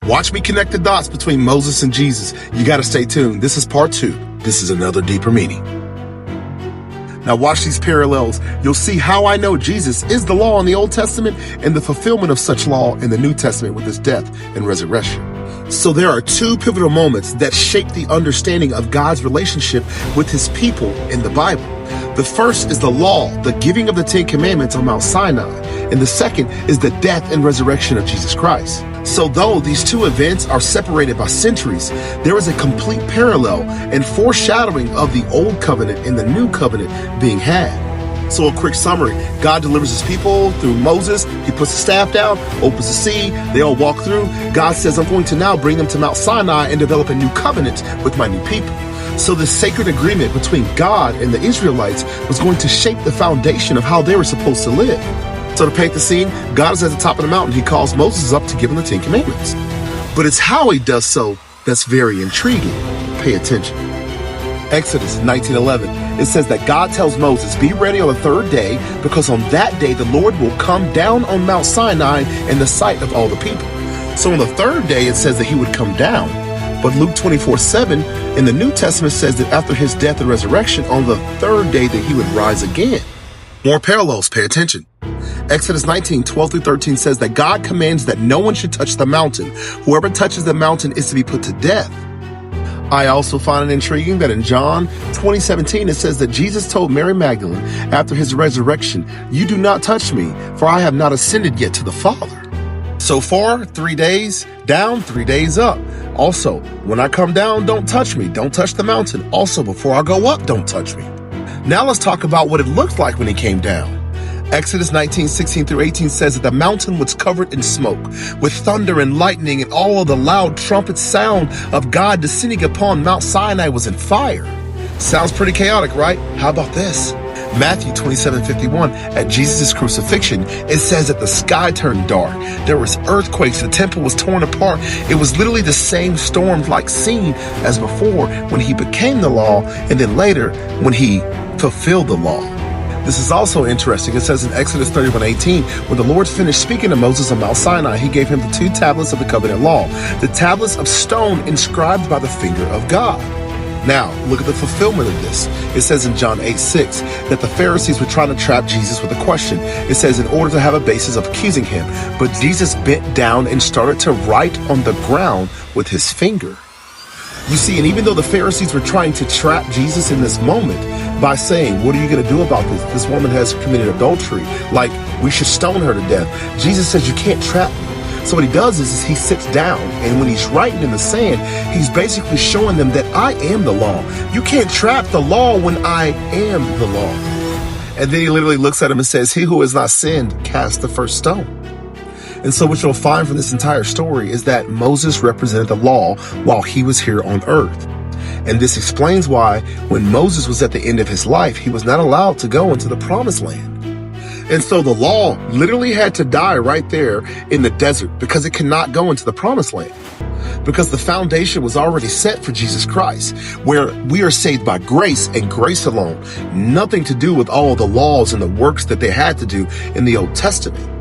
Watch me connect the dots between Moses and Jesus. You got to stay tuned. This is part 2. This is another deeper meaning. Now watch these parallels. You'll see how I know Jesus is the law in the Old Testament and the fulfillment of such law in the New Testament with his death and resurrection. So there are 2 pivotal moments that shape the understanding of God's relationship with his people in the Bible. The first is the law, the giving of the 10 Commandments on Mount Sinai. And the second is the death and resurrection of Jesus Christ. So though these 2 events are separated by centuries, there is a complete parallel and foreshadowing of the Old Covenant and the New Covenant being had. So a quick summary, God delivers his people through Moses. He puts the staff down, opens the sea, they all walk through. God says, I'm going to now bring them to Mount Sinai and develop a new covenant with my new people. So this sacred agreement between God and the Israelites was going to shape the foundation of how they were supposed to live. So to paint the scene, God is at the top of the mountain. He calls Moses up to give him the 10 Commandments. But it's how he does so that's very intriguing. Pay attention. Exodus 19:11, it says that God tells Moses, be ready on the 3rd day, because on that day the Lord will come down on Mount Sinai in the sight of all the people. So on the 3rd day it says that he would come down. But Luke 24:7 in the New Testament says that after his death and resurrection, on the 3rd day that he would rise again. More parallels, pay attention. Exodus 19:12-13 says that God commands that no one should touch the mountain. Whoever touches the mountain is to be put to death. I also find it intriguing that in John 20:17 it says that Jesus told Mary Magdalene after his resurrection, you do not touch me, for I have not ascended yet to the Father. So far, 3 days down, 3 days up. Also, when I come down, don't touch me. Don't touch the mountain. Also, before I go up, don't touch me. Now let's talk about what it looked like when he came down. Exodus 19:16-18 says that the mountain was covered in smoke, with thunder and lightning, and all of the loud trumpet sound of God descending upon Mount Sinai was in fire. Sounds pretty chaotic, right? How about this? Matthew 27:51, at Jesus' crucifixion, it says that the sky turned dark. There was earthquakes, the temple was torn apart. It was literally the same storm-like scene as before when he became the law, and then later when he fulfilled the law. This is also interesting. It says in Exodus 31:18, when the Lord finished speaking to Moses on Mount Sinai, he gave him the 2 tablets of the covenant law, the tablets of stone inscribed by the finger of God. Now, look at the fulfillment of this. It says in John 8:6 that the Pharisees were trying to trap Jesus with a question. It says in order to have a basis of accusing him, but Jesus bent down and started to write on the ground with his finger. You see, and even though the Pharisees were trying to trap Jesus in this moment by saying, what are you going to do about this? This woman has committed adultery. Like, we should stone her to death. Jesus says, you can't trap me. So what he does is he sits down, and when he's writing in the sand, he's basically showing them that I am the law. You can't trap the law when I am the law. And then he literally looks at him and says, he who has not sinned, cast the first stone. And so what you'll find from this entire story is that Moses represented the law while he was here on earth. And this explains why when Moses was at the end of his life, he was not allowed to go into the promised land. And so the law literally had to die right there in the desert because it cannot go into the promised land. Because the foundation was already set for Jesus Christ, where we are saved by grace and grace alone. Nothing to do with all the laws and the works that they had to do in the Old Testament.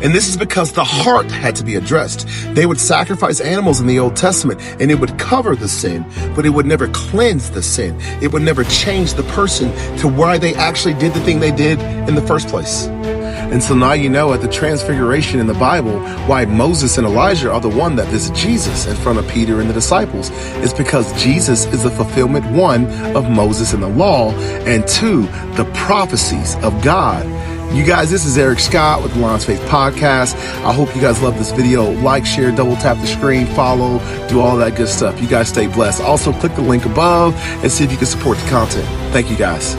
And this is because the heart had to be addressed. They would sacrifice animals in the Old Testament and it would cover the sin, but it would never cleanse the sin. It would never change the person to why they actually did the thing they did in the first place. And so now you know at the transfiguration in the Bible why Moses and Elijah are the one that visit Jesus in front of Peter and the disciples. It's because Jesus is the fulfillment, 1, of Moses and the law, and 2, the prophecies of God. You guys, this is Eric Scott with the Lions Faith Podcast. I hope you guys love this video. Like, share, double tap the screen, follow, do all that good stuff. You guys stay blessed. Also, click the link above and see if you can support the content. Thank you, guys.